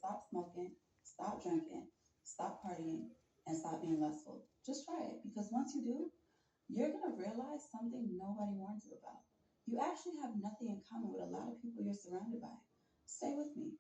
stop smoking, stop drinking, stop partying, and stop being lustful. Just try it because once you do, you're going to realize something nobody warns you about. You actually have nothing in common with a lot of people you're surrounded by. Stay with me.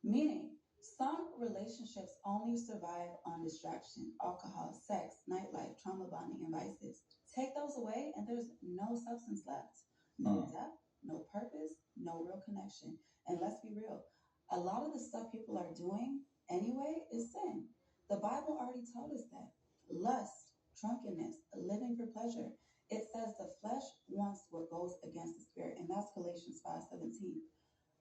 Meaning, some relationships only survive on distraction, alcohol, sex, nightlife, trauma bonding, and vices. Take those away, and there's no substance left. No depth, no purpose, no real connection. And let's be real, a lot of the stuff people are doing anyway is sin. The Bible already told us that. Lust, drunkenness, living for pleasure. It says the flesh wants what goes against the spirit, and that's Galatians 5:17.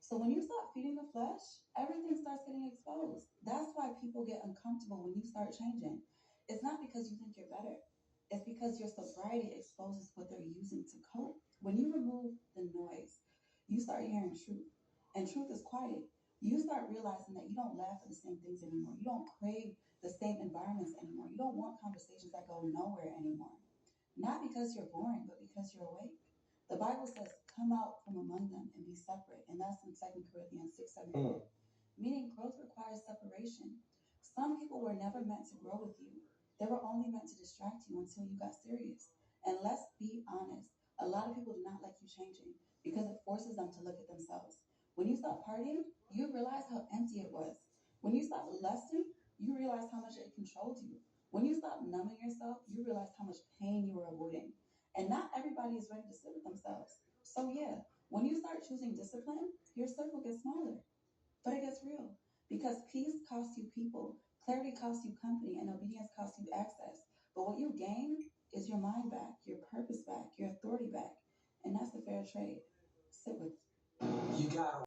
So when you start feeding the flesh, everything starts getting exposed. That's why people get uncomfortable when you start changing. It's not because you think you're better. It's because your sobriety exposes what they're using to cope. When you remove the noise, you start hearing truth. And truth is quiet. You start realizing that you don't laugh at the same things anymore. You don't crave the same environments anymore. You don't want conversations that go nowhere anymore. Not because you're boring, but because you're awake. The Bible says, come out from among them and be separate. And that's in 2 Corinthians 6:17. Meaning growth requires separation. Some people were never meant to grow with you. They were only meant to distract you until you got serious. And let's be honest, a lot of people do not like you changing because it forces them to look at themselves. When you stop partying, you realize how empty it was. When you stop lusting, you realize how much it controlled you. When you stop numbing yourself, you realize how much pain you were avoiding. And not everybody is ready to sit with themselves. So yeah, when you start choosing discipline, your circle gets smaller. But it gets real. Because peace costs you people, clarity costs you company, and obedience costs you access. But what you gain is your mind back, your purpose back, your authority back. And that's the fair trade. Sit with. You got